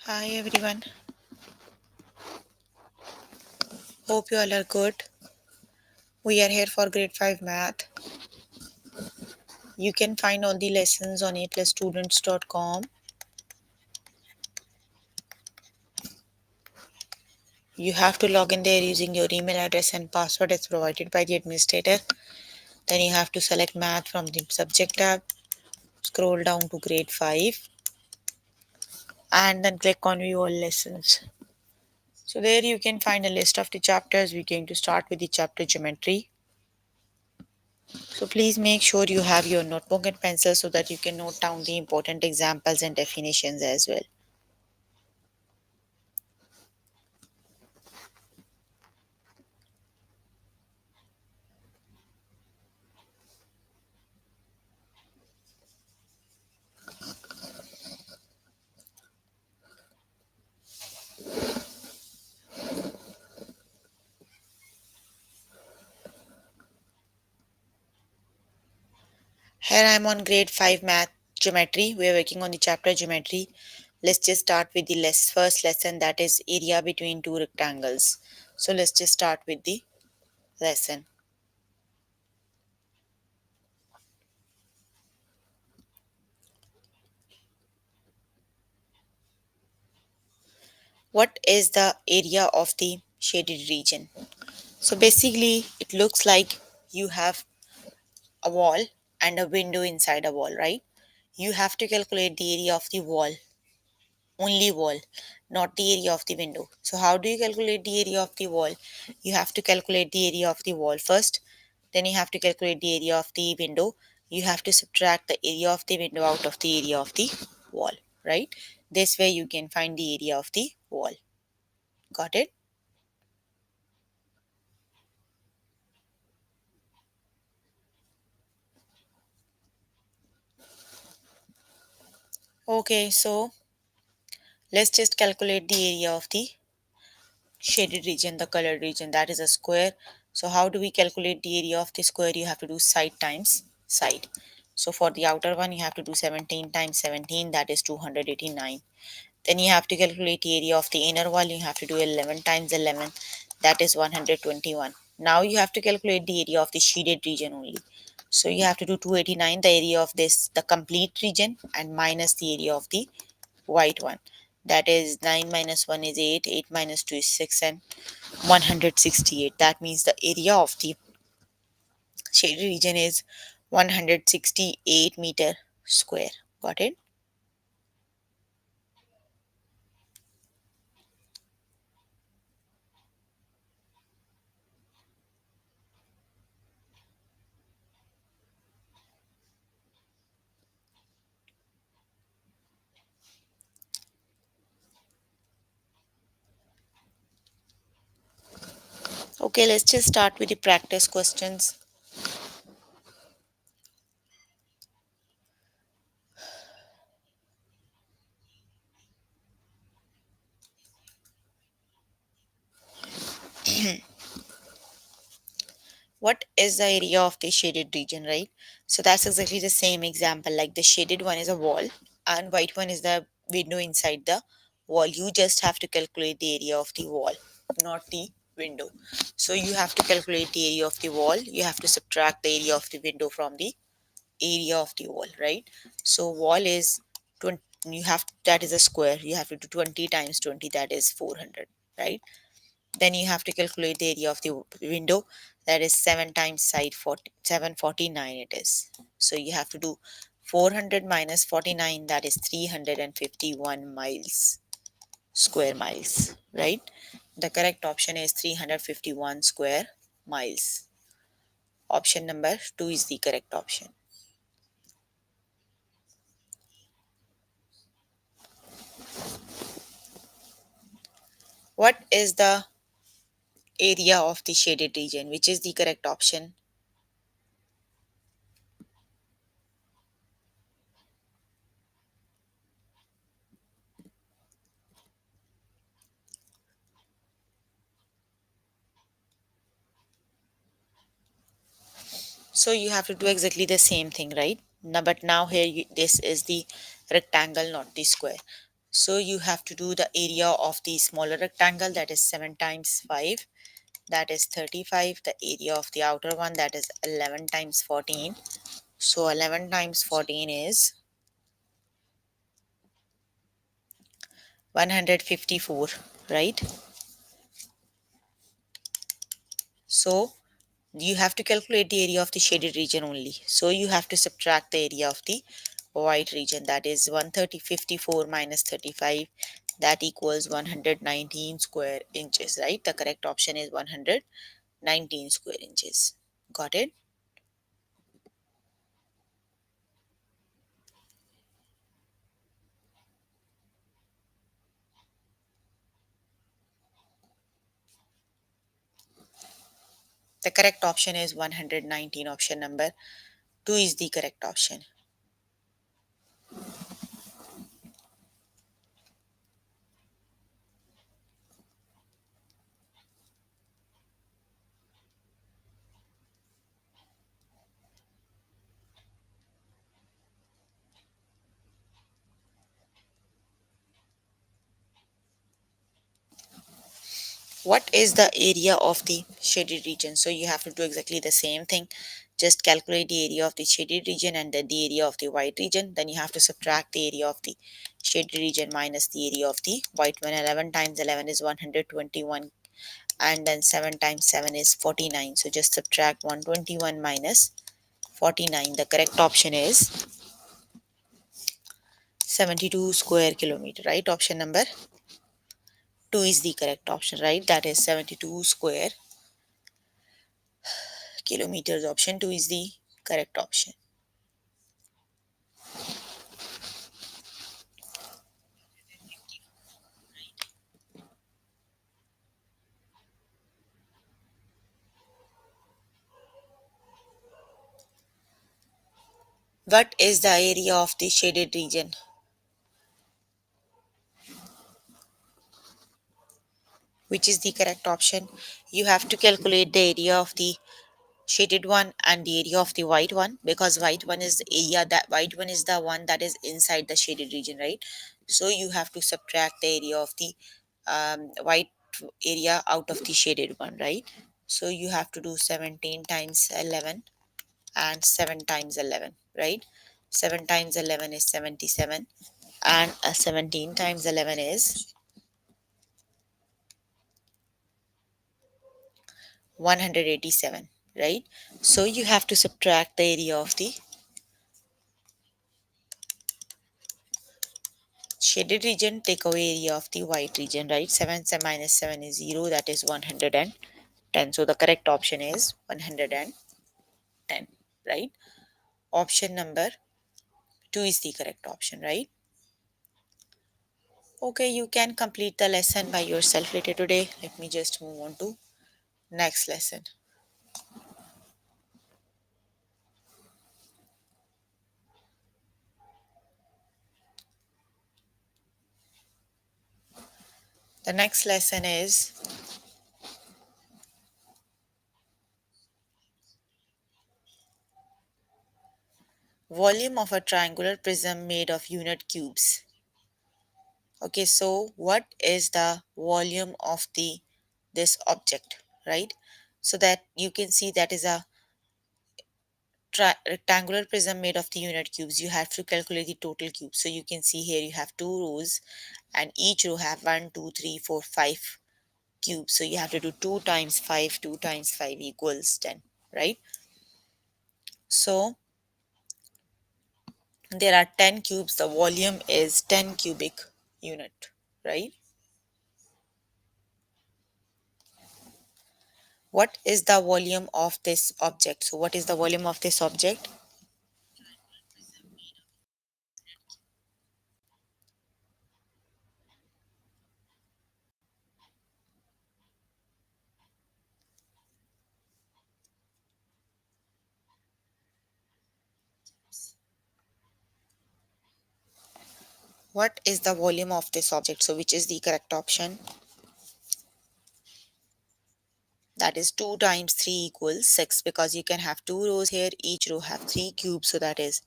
Hi everyone. Hope you all are good. We are here for grade 5 math. You can find all the lessons on aplusstudents.com. You have to log in there using your email address and password as provided by the administrator. Then you have to select math from the subject tab, scroll down to grade 5 and then click on view all lessons. So there you can find a list of the chapters. We're going to start with the chapter geometry. So please make sure you have your notebook and pencil so that you can note down the important examples and definitions as well. Here I am on grade 5 math geometry. We are working on the chapter geometry. Let's just start with the first lesson, that is area between two rectangles. So let's just start with the lesson. What is the area of the shaded region? So basically it looks like you have a wall and a window inside a wall, right? You have to calculate the area of the wall, only wall, not the area of the window. So how do you calculate the area of the wall? You have to calculate the area of the wall first, then you have to calculate the area of the window. You have to subtract the area of the window out of the area of the wall, right? This way you can find the area of the wall. Got it? Okay, so let's just calculate the area of the shaded region, the colored region, that is a square. So how do we calculate the area of the square? You have to do side times side. So for the outer one you have to do 17 times 17, that is 289. Then you have to calculate the area of the inner wall. You have to do 11 times 11, that is 121. Now you have to calculate the area of the shaded region only. So you have to do 289, the area of this, the complete region, and minus the area of the white one. That is 9 minus 1 is 8, 8 minus 2 is 6, and 168. That means the area of the shaded region is 168 meter square. Got it? Okay, let's just start with the practice questions. What is the area of the shaded region, right? So that's exactly the same example. Like the shaded one is a wall and white one is the window inside the wall. You just have to calculate the area of the wall, not the window. So you have to calculate the area of the wall. You have to subtract the area of the window from the area of the wall, right? So wall is 20, you have, that is a square. You have to do 20 times 20, that is 400, right? Then you have to calculate the area of the window, that is 7 times side 40, 749 it is. So you have to do 400 minus 49, that is 351 miles, square miles, right? The correct option is 351 square miles. Option number 2 is the correct option. What is the area of the shaded region? Which is the correct option? So you have to do exactly the same thing, right? Now, but now here this is the rectangle, not the square. So you have to do the area of the smaller rectangle, that is 7 times 5, that is 35. The area of the outer one, that is 11 times 14. So 11 times 14 is 154, right? So you have to calculate the area of the shaded region only. So you have to subtract the area of the white region, that is 130 minus 35, that equals 119 square inches, right? The correct option is 119 square inches. Got it? The correct option is 119. Option number 2 is the correct option. What is the area of the shaded region? So you have to do exactly the same thing. Just calculate the area of the shaded region and then the area of the white region. Then you have to subtract the area of the shaded region minus the area of the white one. 11 times 11 is 121, and then 7 times 7 is 49. So just subtract 121 minus 49. The correct option is 72 square kilometer, right? Option number 2 is the correct option, right? That is 72 square kilometers. Option 2 is the correct option. What is the area of the shaded region? Which is the correct option? You have to calculate the area of the shaded one and the area of the white one, because white one is the area, that white one is the one that is inside the shaded region, right? So you have to subtract the area of the white area out of the shaded one, right? So you have to do 17 times 11 and 7 times 11, right? 7 times 11 is 77, and 17 times 11 is 187, right? So you have to subtract the area of the shaded region, take away area of the white region, right? 7 minus 7 is 0, that is 110. So the correct option is 110, right? Option number 2 is the correct option, right? Okay, you can complete the lesson by yourself later today. Let me just move on to next lesson. The next lesson is volume of a triangular prism made of unit cubes. Okay, so what is the volume of the this object, right? So that you can see that is a rectangular prism made of the unit cubes. You have to calculate the total cubes. So you can see here you have two rows, and each row have 1, 2, 3, 4, 5 cubes. So you have to do 2 times 5, 2 times 5 equals 10, right? So there are 10 cubes. The volume is 10 cubic unit, right? What is the volume of this object? So what is the volume of this object? What is the volume of this object? So which is the correct option? That is 2 times 3 equals 6, because you can have two rows here. Each row have 3 cubes. So that is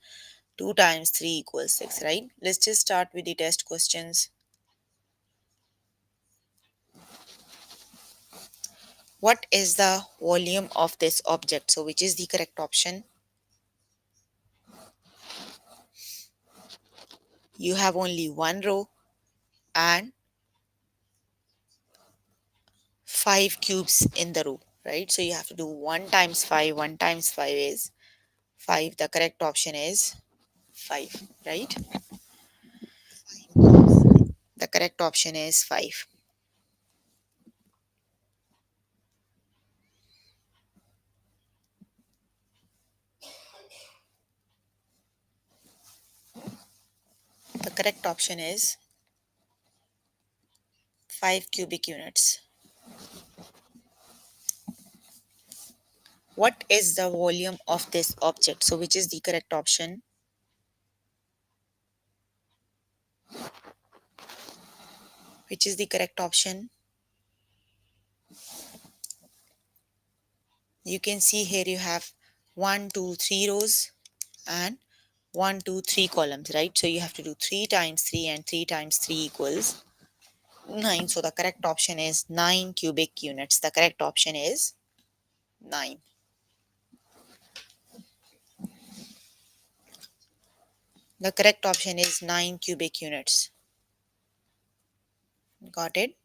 2 times 3 equals 6, right? Let's just start with the test questions. What is the volume of this object? So which is the correct option? You have only one row and 5 cubes in the row, right? So you have to do 1 times 5. 1 times 5 is 5. The correct option is 5, right? The correct option is 5. The correct option is 5 cubic units. What is the volume of this object? So which is the correct option? Which is the correct option? You can see here you have 1, 2, 3 rows and 1, 2, 3 columns, right? So you have to do 3 times 3 and 3 times 3 equals 9. So the correct option is 9 cubic units. The correct option is 9. The correct option is 9 cubic units. Got it?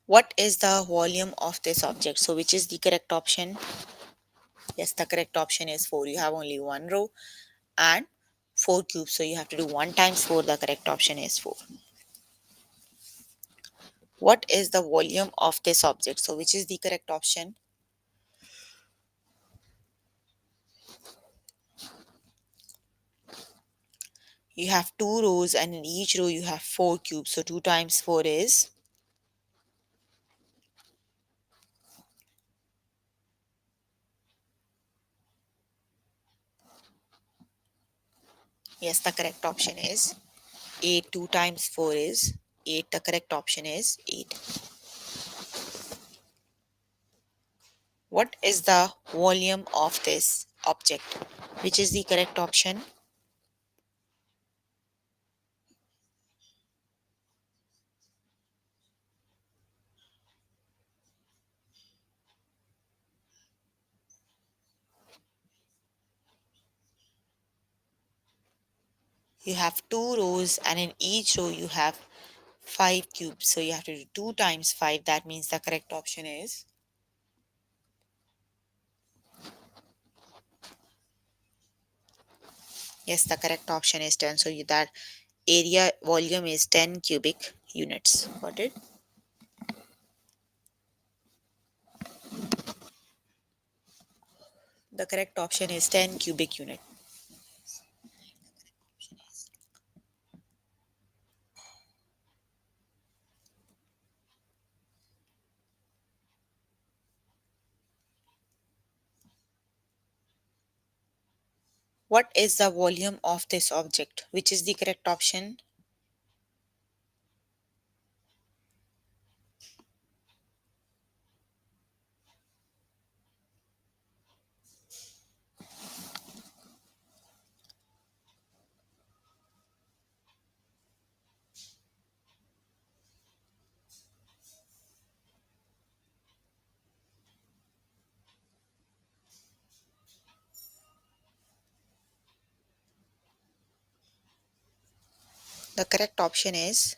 What is the volume of this object? So which is the correct option? Yes, the correct option is 4. You have only one row and 4 cubes. So you have to do 1 times 4. The correct option is 4. What is the volume of this object? So which is the correct option? You have 2 rows and in each row you have 4 cubes. So 2 times 4 is, yes, the correct option is 8. 2 times 4 is 8. The correct option is 8. What is the volume of this object? Which is the correct option? You have 2 rows and in each row you have 5 cubes. So you have to do 2 times 5. That means the correct option is, yes, the correct option is 10. So that area volume is 10 cubic units. Got it? The correct option is 10 cubic unit. What is the volume of this object? Which is the correct option? The correct option is,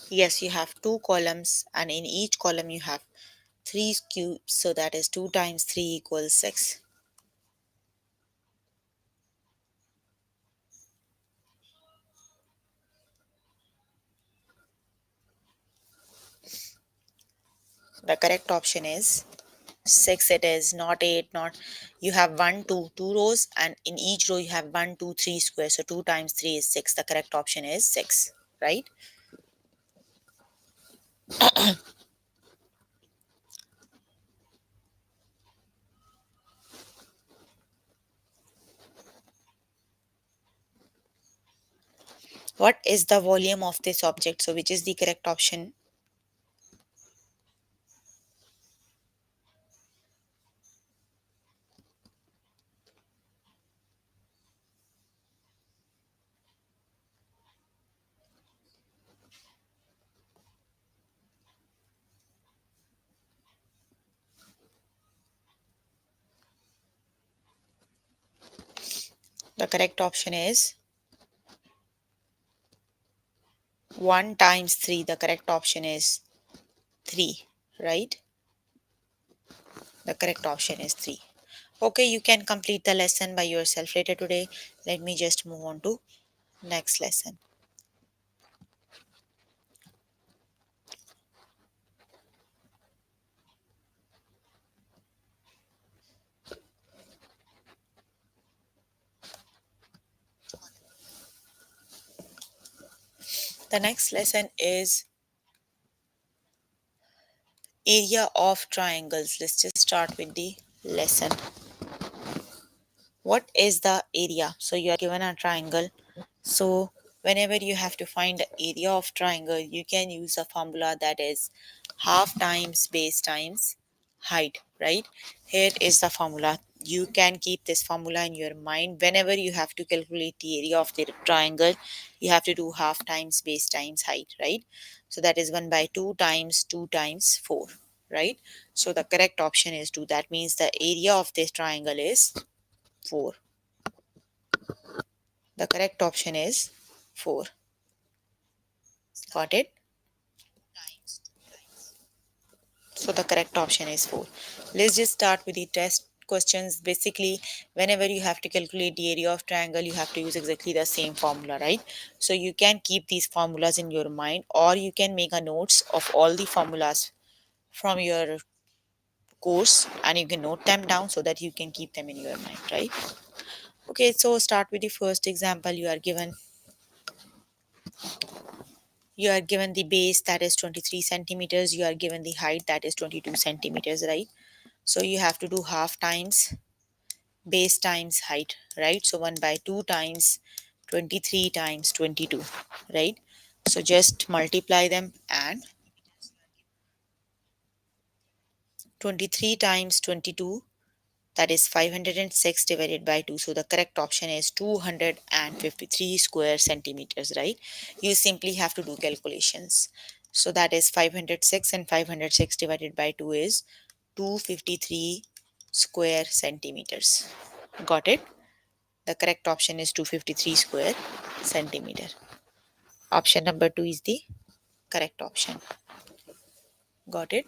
yes, you have 2 columns and in each column you have 3 cubes. So that is 2 times 3 equals 6. The correct option is 6. It is not 8, not, you have 2 rows and in each row you have 1, 2, 3 squares. So 2 times 3 is 6. The correct option is 6, right? What is the volume of this object? So, which is the correct option? The correct option is 1 times 3. The correct option is 3, right? The correct option is 3. Okay, you can complete the lesson by yourself later today. Let me just move on to next lesson. The next lesson is area of triangles. Let's just start with the lesson. What is the area? So you are given a triangle. So whenever you have to find the area of triangle, you can use a formula that is half times base times height, right? Here is the formula. You can keep this formula in your mind whenever you have to calculate the area of the triangle. You have to do half times base times height, right? So that is 1 by 2 times 4, right? So the correct option is 2. That means the area of this triangle is 4. The correct option is 4. Got it? So the correct option is 4. Let's just start with the test questions. Basically, whenever you have to calculate the area of triangle, you have to use exactly the same formula, right? So you can keep these formulas in your mind, or you can make a notes of all the formulas from your course and you can note them down so that you can keep them in your mind, right? Okay, so start with the first example. You are given the base that is 23 centimeters. You are given the height that is 22 centimeters, right? So you have to do half times base times height, right? So 1 by 2 times 23 times 22, right? So just multiply them, and 23 times 22, that is 506 divided by 2. So the correct option is 253 square centimeters, right? You simply have to do calculations. So that is 506, and 506 divided by 2 is 253 square centimeters. Got it? The correct option is 253 square centimeter. Option number 2 is the correct option. Got it?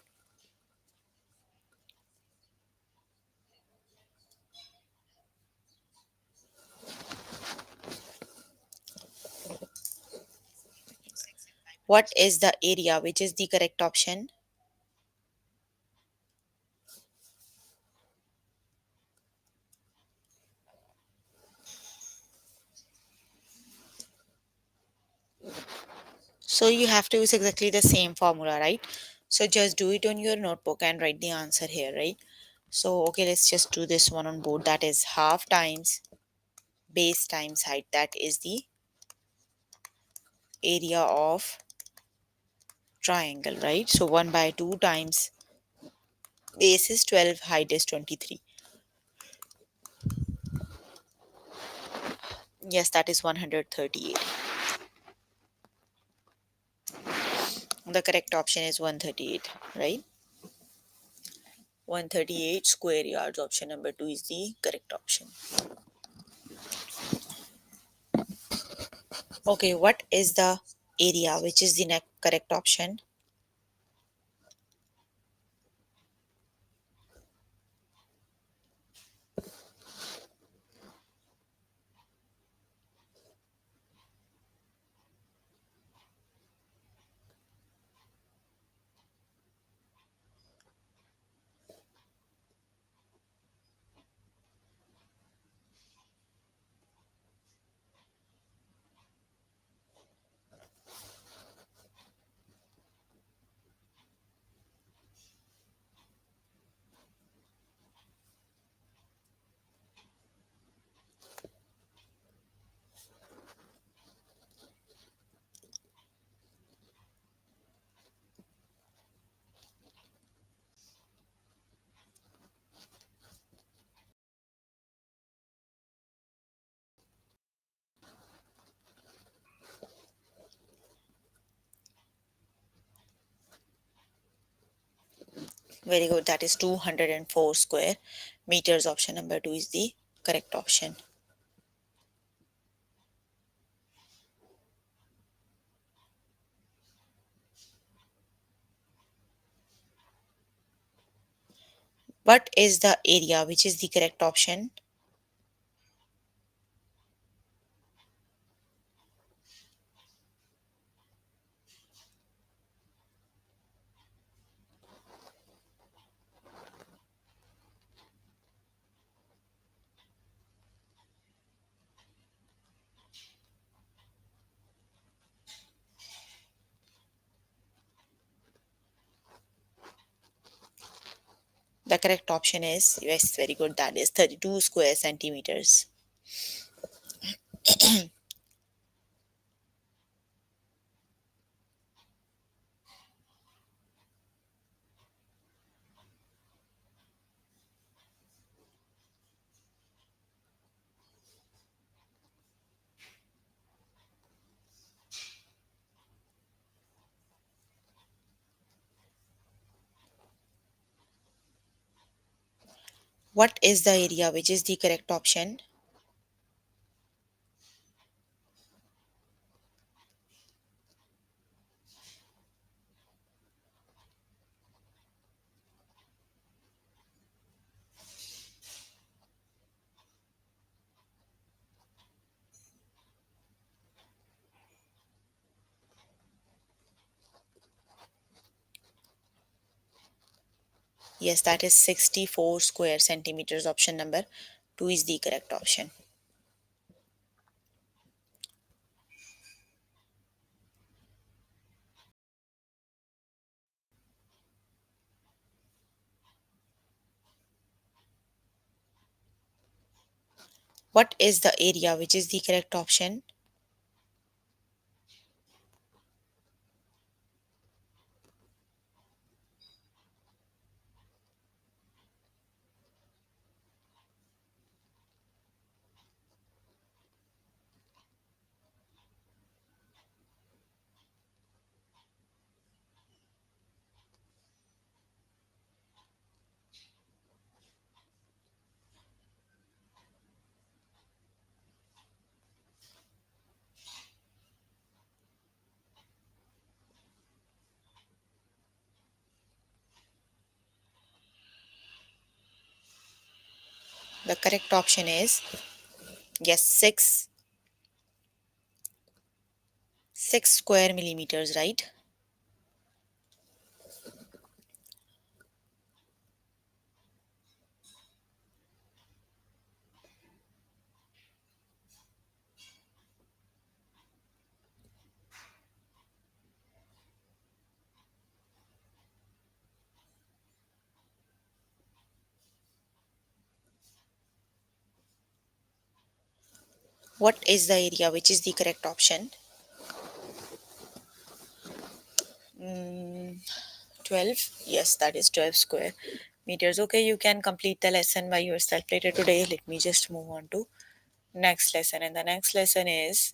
What is the area? Which is the correct option? So you have to use exactly the same formula, right? So just do it on your notebook and write the answer here, right? So okay, let's just do this one on board. That is half times base times height. That is the area of triangle, right? So 1 by 2 times base is 12, height is 23. Yes, that is 138. The correct option is 138, right? 138 square yards. Option number 2 is the correct option. Okay, what is the area? Which is the correct option? Very good. That is 204 square meters. Option number 2 is the correct option. What is the area which is the correct option? The correct option is, yes, very good. That is 32 square centimeters. What is the area which is the correct option? Yes, that is 64 square centimeters. Option number 2 is the correct option. What is the area which is the correct option? The correct option is, yes, 6 square millimeters, right? What is the area which is the correct option? 12. Yes, that is 12 square meters. Okay, you can complete the lesson by yourself later today. Let me just move on to next lesson. And the next lesson is,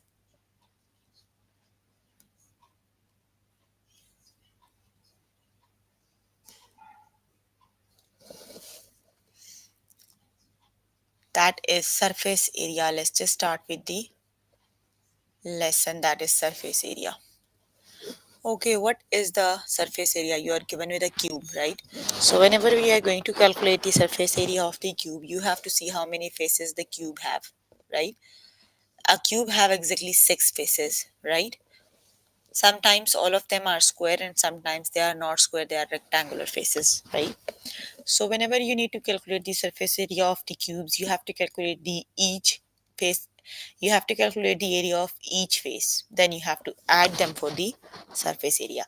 that is surface area. Let's just start with the lesson, that is surface area. Okay, what is the surface area? You are given with a cube, right? So whenever we are going to calculate the surface area of the cube, you have to see how many faces the cube have, right? A cube have exactly 6 faces, right? Sometimes all of them are square and sometimes they are not square, they are rectangular faces, right? So whenever you need to calculate the surface area of the cubes, you have to calculate the each face. You have to calculate the area of each face. Then you have to add them for the surface area.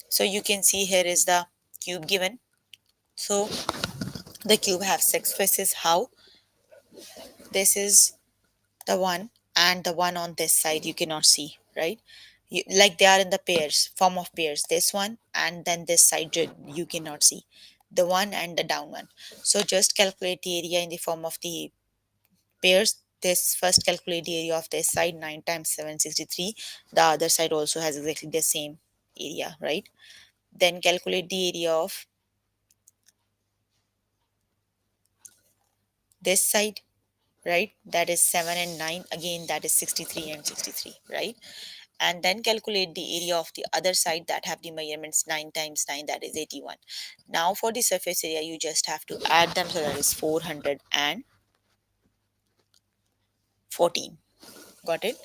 So you can see here is the cube given. So the cube have 6 faces. How? This is the one, and the one on this side you cannot see, right? Like they are in the pairs, form of pairs. This one and then this side you cannot see. The one and the down one. So just calculate the area in the form of the pairs. This first calculate the area of this side, 9 times 763. The other side also has exactly the same area, right? Then calculate the area of this side, right? That is 7 and 9. Again, that is 63 and 63, right? And then calculate the area of the other side that have the measurements 9 times 9, that is 81. Now for the surface area, you just have to add them, so that is 414. Got it?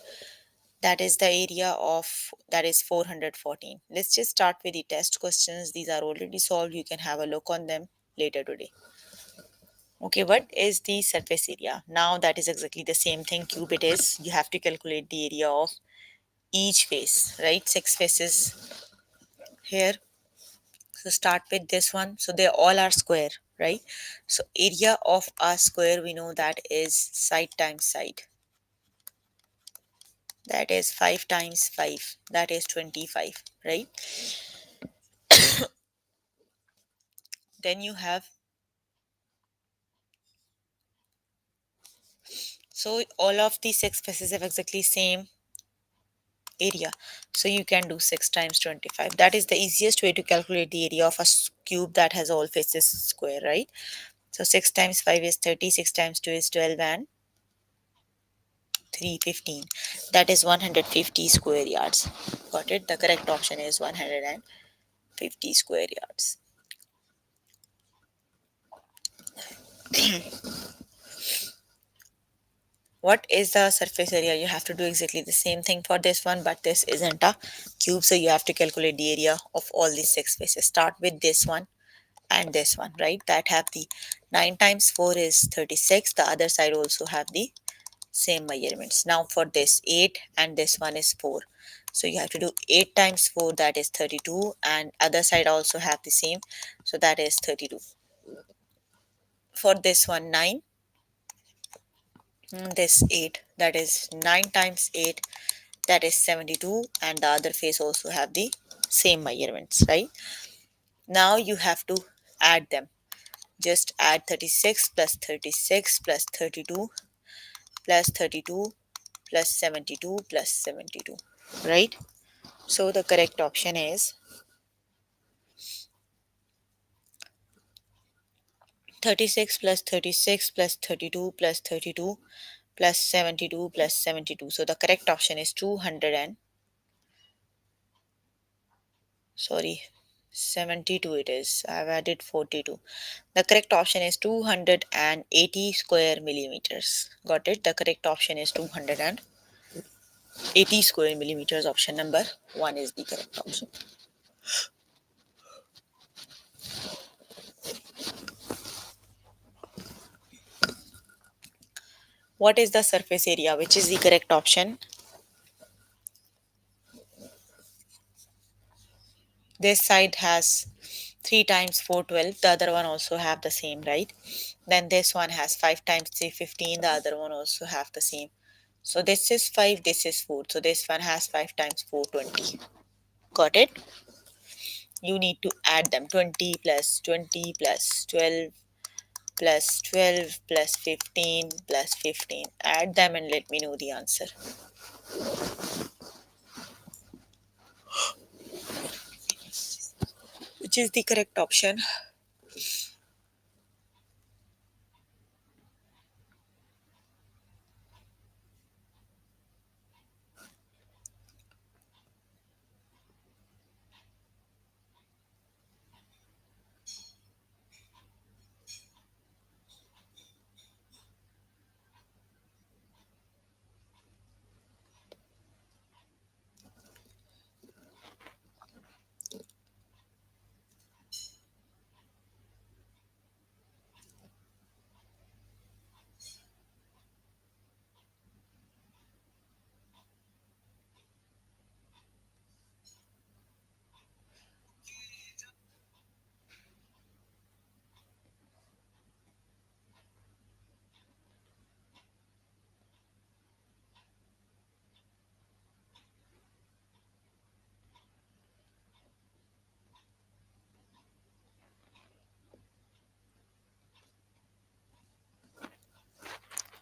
That is the area of, that is 414. Let's just start with the test questions. These are already solved. You can have a look on them later today. Okay, what is the surface area? Now that is exactly the same thing. Cube it is. You have to calculate the area of each face, right? Six faces here. So start with this one. So they all are square, right? So area of a square, we know that is side times side. That is 5 times 5. That is 25, right? Then you have, so all of the six faces have exactly same area. So you can do 6 times 25. That is the easiest way to calculate the area of a cube that has all faces square, right? So 6 times 5 is 30, 6 times 2 is 12, and 3 15. That is 150 square yards. Got it? The correct option is 150 square yards. What is the surface area? You have to do exactly the same thing for this one, but this isn't a cube, so you have to calculate the area of all these six faces. Start with this one and this one, right? That have the 9 times 4 is 36. The other side also have the same measurements. Now for this 8 and this one is 4. So you have to do 8 times 4, that is 32, and other side also have the same, so that is 32. For this one 9, this 8, that is 9 times 8, that is 72, and the other face also have the same measurements, right? Now you have to add them. Just add 36 plus 36 plus 32 plus 32 plus 72 plus 72, right? So the correct option is 36 plus 36 plus 32 plus 32 plus 72 plus 72. So the correct option is 200 and, sorry, 72 it is. I've added 42. The correct option is 280 square millimeters. Got it? The correct option is 280 square millimeters. Option number 1 is the correct option. What is the surface area? Which is the correct option? This side has 3 times 4 12. The other one also have the same, right? Then this one has 5 times 3 15. The other one also have the same. So this is 5, this is 4. So this one has 5 times 4 20. Got it? You need to add them. 20 plus 20 plus 12 plus 12 plus 15 plus 15. Add them and let me know the answer. Which is the correct option?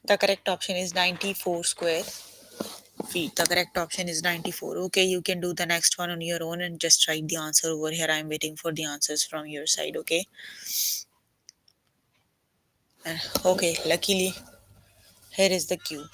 The correct option is 94 square feet. The correct option is 94. Okay, you can do the next one on your own and just write the answer over here. I'm waiting for the answers from your side, okay? Okay, luckily, here is the cue.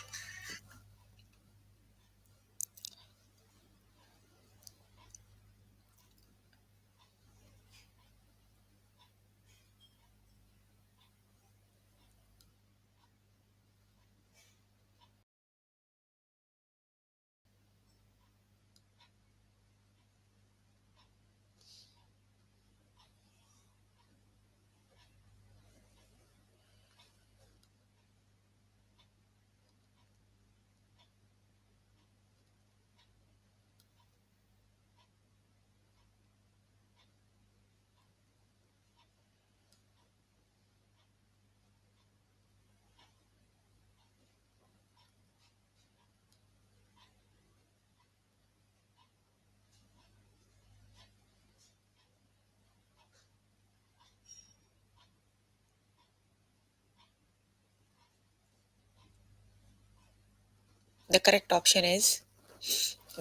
The correct option is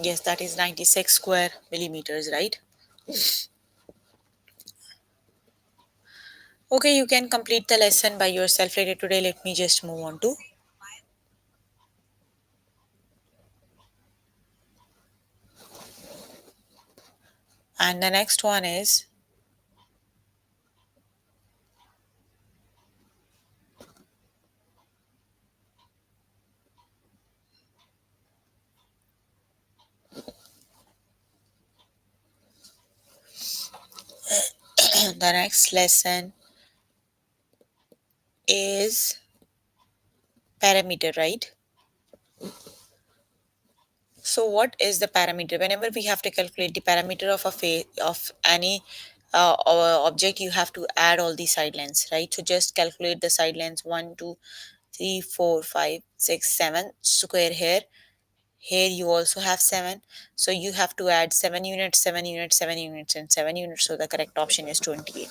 yes, that is 96 square millimeters, right? Okay, you can complete the lesson by yourself later today. Let me just move on to. And the next one is the next lesson is parameter, right? So what is the parameter? Whenever we have to calculate the parameter of a of any object, you have to add all the side lengths, right? So just calculate the side lengths 1, 2, 3, 4, 5, 6, 7 square here. Here you also have 7. So you have to add 7 units, 7 units, 7 units, and 7 units. So the correct option is 28.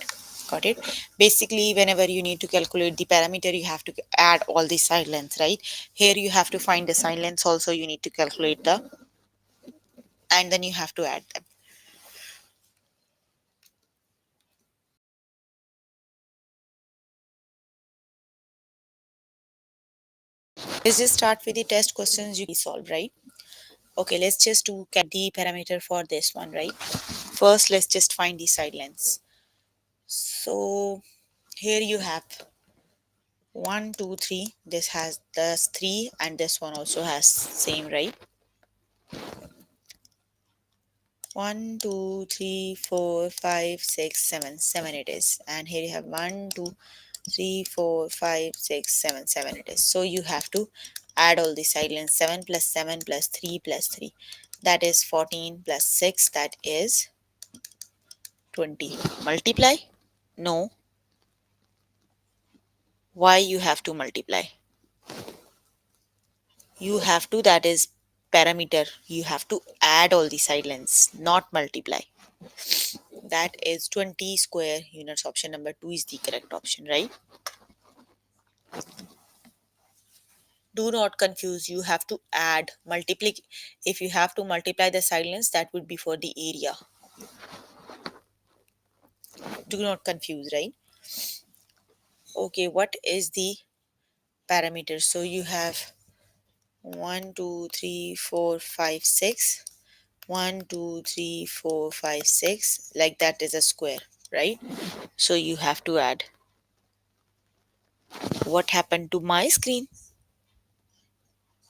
Got it? Basically, whenever you need to calculate the parameter, you have to add all the side lengths, right? Here you have to find the side lengths also. You need to calculate the, and then you have to add them. Let's just start with the test questions you solve, right? Okay, let's just do the parameter for this one, right? First, let's just find the side lengths. So here you have 1, 2, 3. This has this 3, and this one also has same, right? 1, 2, 3, 4, 5, 6, 7. 7 it is. And here you have 1, 2, 3, 4, 5, 6, 7. 7 it is. So you have to add all the side lengths. 7 plus 7 plus 3 plus 3. That is 14 plus 6. That is 20. Multiply? No. Why you have to multiply? You have to, that is parameter. You have to add all the side lengths, not multiply. That is 20 square units. Option number 2 is the correct option, right? Do not confuse. You have to add, multiply. If you have to multiply the side lengths, that would be for the area. Do not confuse, right? Okay, what is the parameter? So you have 1, 2, 3, 4, 5, 6. 1, 2, 3, 4, 5, 6. Like that is a square, right? So you have to add. What happened to my screen?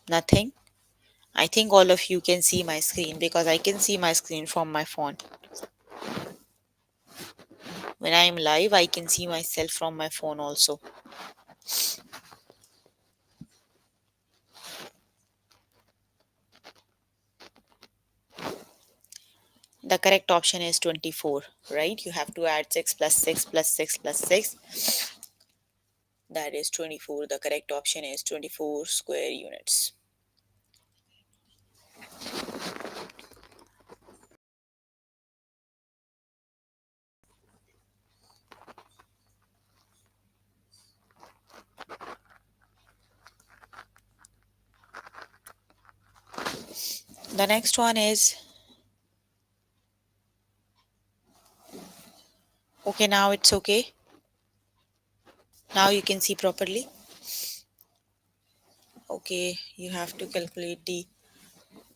Nothing. I think all of you can see my screen because I can see my screen from my phone. When I am live, I can see myself from my phone also. The correct option is 24, right? You have to add 6 plus 6 plus 6 plus 6. That is 24. The correct option is 24 square units. The next one is okay, now it's okay. Now you can see properly. Okay, you have to calculate the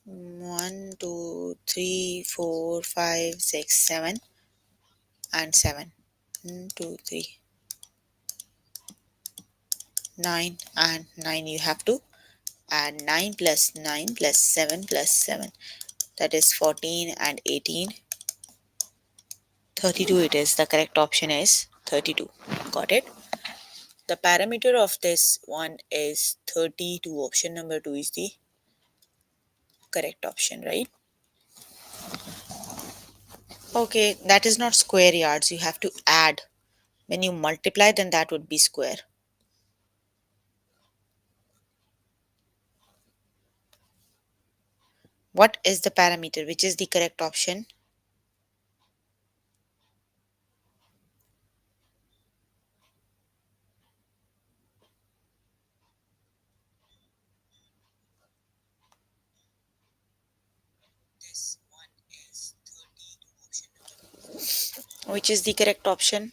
1, 2, 3, 4, 5, 6, 7, and 7. 1, 2, 3, 9, and 9. You have to add 9 plus 9 plus 7 plus 7. That is 14 and 18. 32 it is. The correct option is 32. Got it? The parameter of this one is 32. Option number 2 is the correct option, right? Okay, that is not square yards. You have to add. When you multiply, then that would be square. What is the parameter? Which is the correct option? Which is the correct option?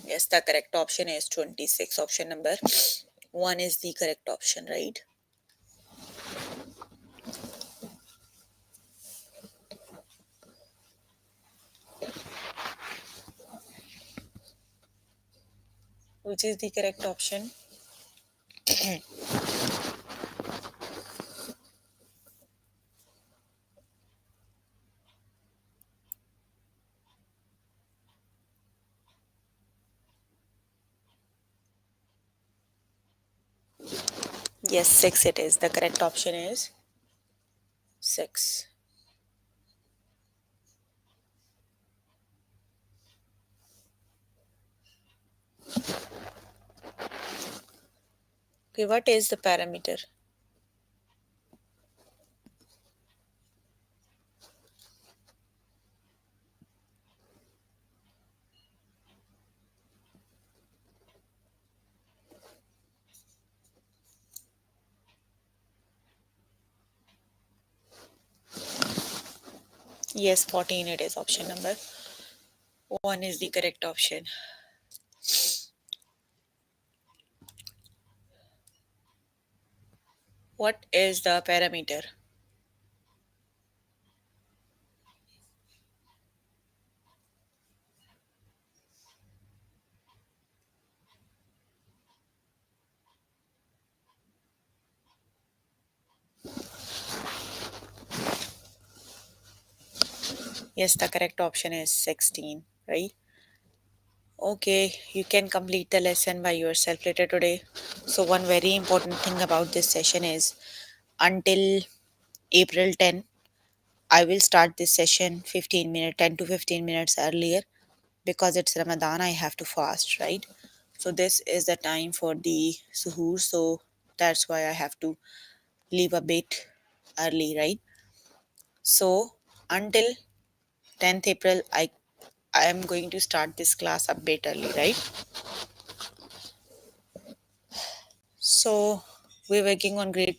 Yes, the correct option is 26. Option number 1 is the correct option, right? Which is the correct option? Yes, 6 it is. The correct option is 6. Okay, what is the parameter? Yes, 14 it is. Option number 1 is the correct option. What is the parameter? Yes, the correct option is 16, right? Okay, you can complete the lesson by yourself later today. So, one very important thing about this session is until April 10, I will start this session 15 minutes, 10 to 15 minutes earlier because it's Ramadan, I have to fast, right? So, this is the time for the suhoor, so that's why I have to leave a bit early, right? So, until 10th April, I am going to start this class a bit early, right? So, we're working on grade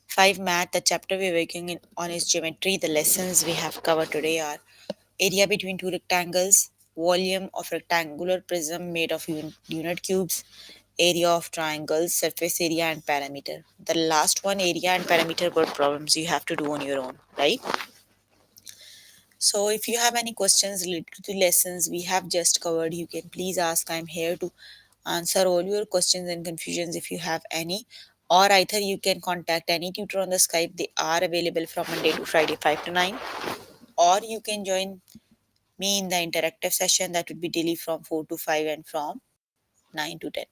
5 math. The chapter we're working on is geometry. The lessons we have covered today are area between two rectangles, volume of rectangular prism made of unit cubes, area of triangles, surface area, and parameter. The last one, area and parameter, were problems you have to do on your own, right? So, if you have any questions related to the lessons we have just covered, you can please ask. I'm here to answer all your questions and confusions if you have any. Or either you can contact any tutor on the Skype. They are available from Monday to Friday, 5 to 9. Or you can join me in the interactive session that would be daily from 4 to 5 and from 9 to 10.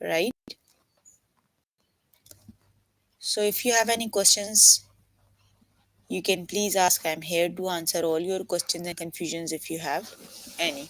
Right? So, if you have any questions, you can please ask. I'm here to answer all your questions and confusions if you have any.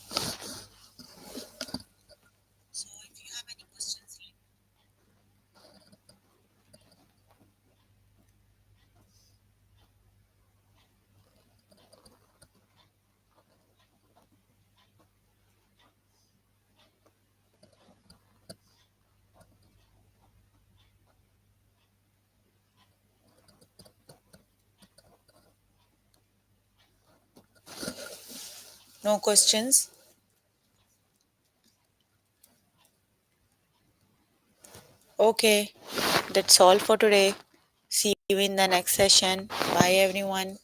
No questions? Okay, that's all for today. See you in the next session. Bye, everyone.